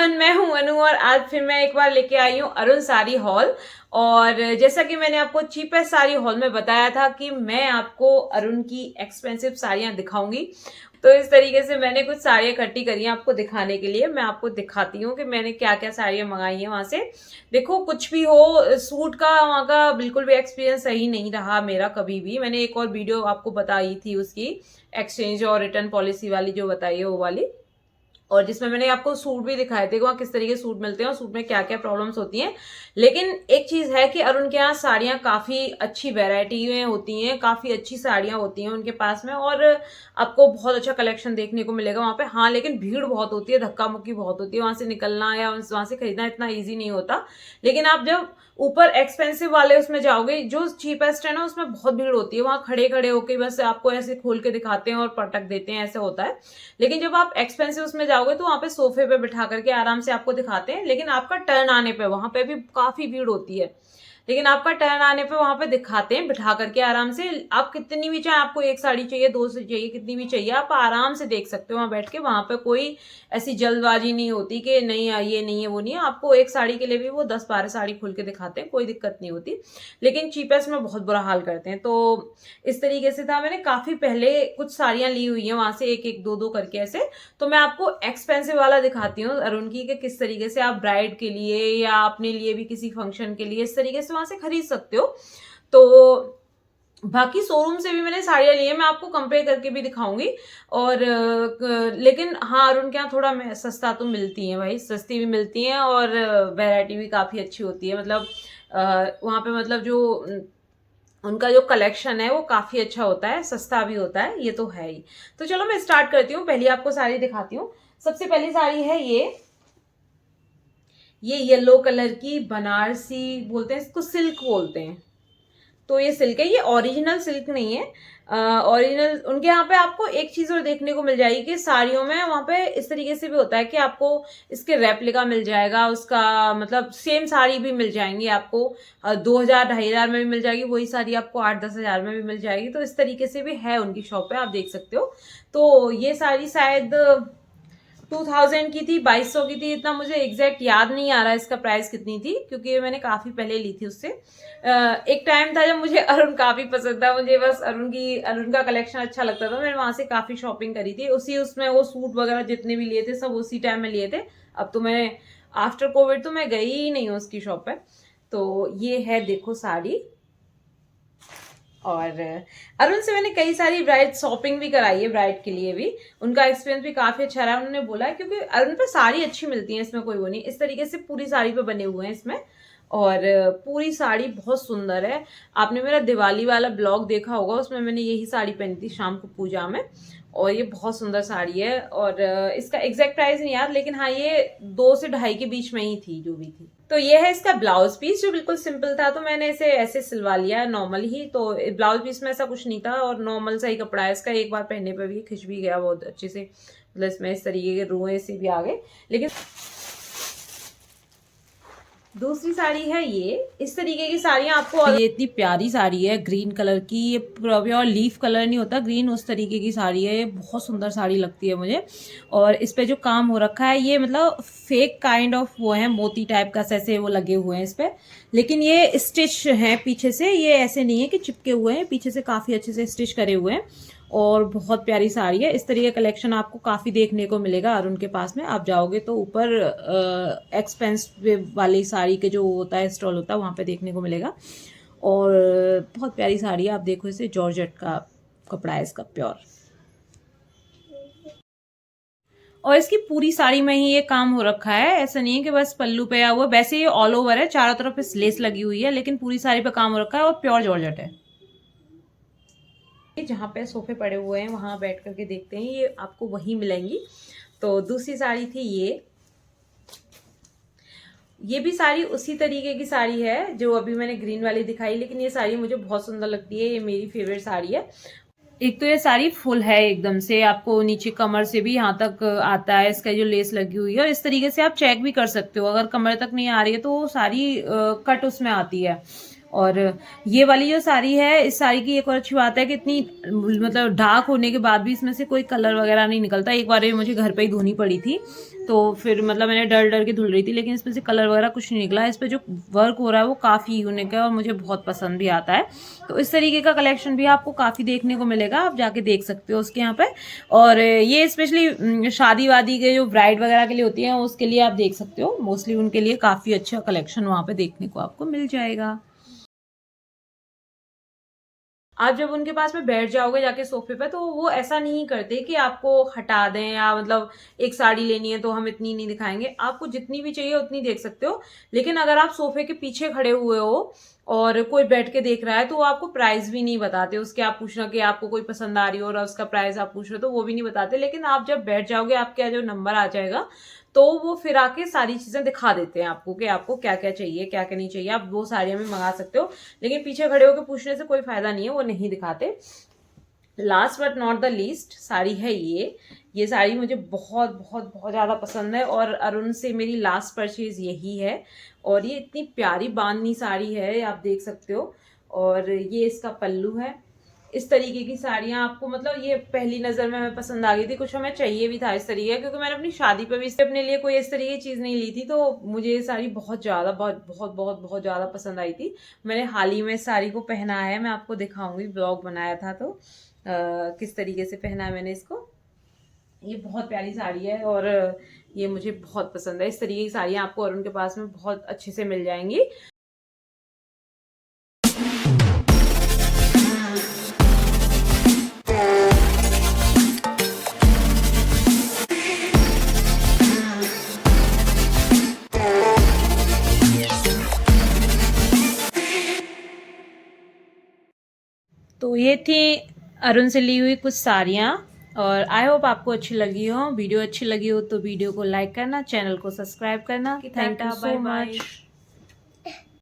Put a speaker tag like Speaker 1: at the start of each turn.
Speaker 1: Everyone, मैं हूं अनु और आज फिर मैं एक बार लेके आई हूं अरुण साड़ी हॉल। और जैसा कि मैंने आपको चीपेस्ट साड़ी हॉल में बताया था कि मैं आपको अरुण की एक्सपेंसिव साड़ियां दिखाऊंगी, तो इस तरीके से मैंने कुछ साड़ियां इकट्ठी करी हैं आपको दिखाने के लिए। मैं आपको दिखाती हूँ कि मैंने क्या क्या साड़ियां मंगाई हैं वहां से। देखो, कुछ भी हो, सूट का वहां का बिल्कुल भी एक्सपीरियंस सही नहीं रहा मेरा कभी भी। मैंने एक और वीडियो आपको बताई थी उसकी एक्सचेंज और रिटर्न पॉलिसी वाली, जो बताई है वो वाली, और जिसमें मैंने आपको सूट भी दिखाए थे वहां किस तरीके के सूट मिलते हैं और सूट में क्या क्या प्रॉब्लम्स होती हैं। लेकिन एक चीज है कि अरुण के यहाँ साड़ियां काफी अच्छी वैरायटी में होती हैं, काफी अच्छी साड़ियां होती हैं उनके पास में, और आपको बहुत अच्छा कलेक्शन देखने को मिलेगा वहां पे। हाँ, लेकिन भीड़ बहुत होती है, धक्का मुक्की बहुत होती है, वहां से निकलना या वहां से खरीदना इतना ईजी नहीं होता। लेकिन आप जब ऊपर एक्सपेंसिव वाले उसमें जाओगे, जो चीपेस्ट है ना, उसमें बहुत भीड़ होती है। वहां खड़े खड़े होके बस आपको ऐसे खोल के दिखाते हैं और पटक देते हैं, ऐसा होता है। लेकिन जब आप एक्सपेंसिव उसमें जाओगे तो वहां पे सोफे पे बिठा करके आराम से आपको दिखाते हैं। लेकिन आपका टर्न आने पे वहां पे भी काफी भीड़ होती है, लेकिन आपका टर्न आने पे वहां पे दिखाते हैं बिठा करके आराम से। आप कितनी भी चाहे, आपको एक साड़ी चाहिए, दो साड़ी चाहिए, कितनी भी चाहिए, आप आराम से देख सकते हो वहां बैठ के। वहां पे कोई ऐसी जल्दबाजी नहीं होती कि नहीं ये नहीं है वो नहीं है। आपको एक साड़ी के लिए भी वो 10-12 साड़ी खोल के दिखाते हैं, कोई दिक्कत नहीं होती। लेकिन चीपेस्ट में बहुत बुरा हाल करते हैं। तो इस तरीके से था, मैंने काफी पहले कुछ साड़ियां ली हुई हैं वहां से, एक एक दो दो करके ऐसे। तो मैं आपको एक्सपेंसिव वाला दिखाती हूँ अरुण की, कि किस तरीके से आप ब्राइड के लिए या अपने लिए भी किसी फंक्शन के लिए इस तरीके से वहां से खरीद सकते हो। तो बाकी शोरूम से भी मैंने साड़ियां ली है, मैं आपको कंपेयर करके भी दिखाऊंगी। और लेकिन हाँ, अरुण के यहाँ थोड़ा सस्ता तो मिलती है भाई, सस्ती भी मिलती है और वैरायटी भी काफी अच्छी होती है। मतलब वहां पे मतलब जो उनका जो कलेक्शन है वो काफी अच्छा होता है, सस्ता भी होता है, ये तो है ही। तो चलो मैं स्टार्ट करती हूँ, पहले आपको साड़ी दिखाती हूँ। सबसे पहली साड़ी है ये येलो कलर की बनारसी बोलते हैं इसको, सिल्क बोलते हैं। तो ये सिल्क है, ये ओरिजिनल सिल्क नहीं है। ओरिजिनल उनके यहाँ पे आपको एक चीज और देखने को मिल जाएगी कि साड़ियों में वहां पे इस तरीके से भी होता है कि आपको इसके रेप्लिका मिल जाएगा, उसका मतलब सेम साड़ी भी मिल जाएंगी आपको। 2,000-2,500 में भी मिल जाएगी वही साड़ी, आपको 8-10 हज़ार में भी मिल जाएगी। तो इस तरीके से भी है उनकी शॉप पे, आप देख सकते हो। तो ये साड़ी शायद 2000 की थी, 2200 की थी, इतना मुझे एग्जैक्ट याद नहीं आ रहा इसका प्राइस कितनी थी, क्योंकि मैंने काफी पहले ली थी उससे। एक टाइम था जब मुझे अरुण काफी पसंद था, मुझे बस अरुण का कलेक्शन अच्छा लगता था। मैंने वहां से काफी शॉपिंग करी थी, उसमें वो सूट वगैरह जितने भी लिए थे सब उसी टाइम में लिए थे। अब तो मैं आफ्टर कोविड तो मैं गई ही नहीं हूँ उसकी शॉप पे। तो ये है, देखो साड़ी। और अरुण से मैंने कई सारी ब्राइड शॉपिंग भी कराई है, ब्राइड के लिए भी। उनका एक्सपीरियंस भी काफी अच्छा रहा, उन्होंने बोला है, क्योंकि अरुण पे साड़ी अच्छी मिलती है, इसमें कोई वो नहीं। इस तरीके से पूरी साड़ी पे बने हुए हैं इसमें, और पूरी साड़ी बहुत सुंदर है। आपने मेरा दिवाली वाला ब्लॉग देखा होगा, उसमें मैंने यही साड़ी पहनी थी शाम को पूजा में। और ये बहुत सुंदर साड़ी है, और इसका एग्जैक्ट प्राइस नहीं याद, लेकिन हाँ, ये 2 से 2.5 के बीच में ही थी जो भी थी। तो ये है इसका ब्लाउज पीस, जो बिल्कुल सिंपल था, तो मैंने इसे ऐसे सिलवा लिया नॉर्मल ही। तो ब्लाउज पीस में ऐसा कुछ नहीं था, और नॉर्मल सा ही कपड़ा है इसका। एक बार पहनने पर भी खिंच भी गया बहुत अच्छे से, मतलब इसमें इस तरीके के रुएं से भी आ गए। लेकिन दूसरी साड़ी है ये, इस तरीके की साड़ियां आपको, ये इतनी प्यारी साड़ी है ग्रीन कलर की, ये प्योर लीफ कलर नहीं होता ग्रीन, उस तरीके की साड़ी है। ये बहुत सुंदर साड़ी लगती है मुझे। और इस पे जो काम हो रखा है, ये मतलब फेक काइंड ऑफ वो है, मोती टाइप का ऐसे वो लगे हुए हैं इस पे। लेकिन ये स्टिच है पीछे से, ये ऐसे नहीं है कि चिपके हुए हैं, पीछे से काफी अच्छे से स्टिच करे हुए हैं। और बहुत प्यारी साड़ी है। इस तरीके का कलेक्शन आपको काफी देखने को मिलेगा अरुण के पास में। आप जाओगे तो ऊपर एक्सपेंस वाली साड़ी के जो होता है स्टॉल होता है, वहां पे देखने को मिलेगा। और बहुत प्यारी साड़ी है, आप देखो, इसे जॉर्जेट का कपड़ा है इसका, प्योर। और इसकी पूरी साड़ी में ही ये काम हो रखा है, ऐसा नहीं है कि बस पल्लू पे या हुआ। वैसे ये ऑल ओवर है, चारों तरफ इस लेस लगी हुई है, लेकिन पूरी साड़ी पे काम हो रखा है और प्योर जॉर्जेट है। जहाँ पे सोफे पड़े हुए हैं वहां बैठ करके देखते हैं, ये आपको वही मिलेंगी। तो दूसरी साड़ी थी ये भी साड़ी उसी तरीके की साड़ी है जो अभी मैंने ग्रीन वाली दिखाई, लेकिन ये साड़ी मुझे बहुत सुंदर लगती है, ये मेरी फेवरेट साड़ी है। एक तो ये साड़ी फुल है एकदम से, आपको नीचे कमर से भी यहाँ तक आता है, इसका जो लेस लगी हुई है। और इस तरीके से आप चेक भी कर सकते हो, अगर कमर तक नहीं आ रही है तो सारी कट उसमें आती है। और ये वाली जो साड़ी है, इस साड़ी की एक और अच्छी बात है कि इतनी मतलब डार्क होने के बाद भी इसमें से कोई कलर वगैरह नहीं निकलता। एक बार ये मुझे घर पे ही धोनी पड़ी थी, तो फिर मतलब मैंने डर डर के धुल रही थी, लेकिन इसमें से कलर वगैरह कुछ नहीं निकला। इस पर जो वर्क हो रहा है वो काफ़ी यूनिक है और मुझे बहुत पसंद भी आता है। तो इस तरीके का कलेक्शन भी आपको काफ़ी देखने को मिलेगा, आप जाके देख सकते हो उसके यहाँ पे। और ये स्पेशली शादी वादी के जो ब्राइड वगैरह के लिए होती है उसके लिए आप देख सकते हो। मोस्टली उनके लिए काफ़ी अच्छा कलेक्शन वहाँ पे देखने को आपको मिल जाएगा। आप जब उनके पास में बैठ जाओगे जाके सोफे पे, तो वो ऐसा नहीं करते कि आपको हटा दें, या मतलब एक साड़ी लेनी है तो हम इतनी नहीं दिखाएंगे, आपको जितनी भी चाहिए उतनी देख सकते हो। लेकिन अगर आप सोफे के पीछे खड़े हुए हो और कोई बैठ के देख रहा है, तो वो आपको प्राइस भी नहीं बताते उसके। आप पूछना कि आपको कोई पसंद आ रही हो और उसका प्राइस आप पूछ रहे हो, तो वो भी नहीं बताते। लेकिन आप जब बैठ जाओगे, आपका जो नंबर आ जाएगा, तो वो फिर आके सारी चीजें दिखा देते हैं आपको कि आपको क्या क्या चाहिए, क्या क्या नहीं चाहिए। आप वो साड़ियां भी मंगा सकते हो, लेकिन पीछे खड़े होकर पूछने से कोई फायदा नहीं है, वो नहीं दिखाते। Last but not the least sari है ये साड़ी मुझे बहुत बहुत बहुत ज़्यादा पसंद है, और अरुण से मेरी लास्ट परचेज यही है। और ये इतनी प्यारी बांधनी साड़ी है, आप देख सकते हो। और ये इसका पल्लू है। इस तरीके की साड़ियाँ आपको, मतलब ये पहली नज़र में हमें पसंद आ गई थी, कुछ हमें चाहिए भी था इस तरीके, क्योंकि मैंने अपनी शादी पे भी अपने लिए कोई इस तरीके की चीज़ नहीं ली थी, तो मुझे ये साड़ी बहुत ज़्यादा बहुत बहुत बहुत बहुत ज़्यादा पसंद आई थी। मैंने हाल ही में इस साड़ी को पहना है, मैं आपको दिखाऊंगी, ब्लॉग बनाया था तो किस तरीके से पहना है मैंने इसको। ये बहुत प्यारी साड़ी है और ये मुझे बहुत पसंद है। इस तरीके की साड़ियाँ आपको अरुण के पास में बहुत अच्छे से मिल जाएंगी। तो ये थी अरुण से ली हुई कुछ साड़ियाँ, और आई होप आपको अच्छी लगी हो। वीडियो अच्छी लगी हो तो वीडियो को लाइक करना, चैनल को सब्सक्राइब करना। Thank you so much.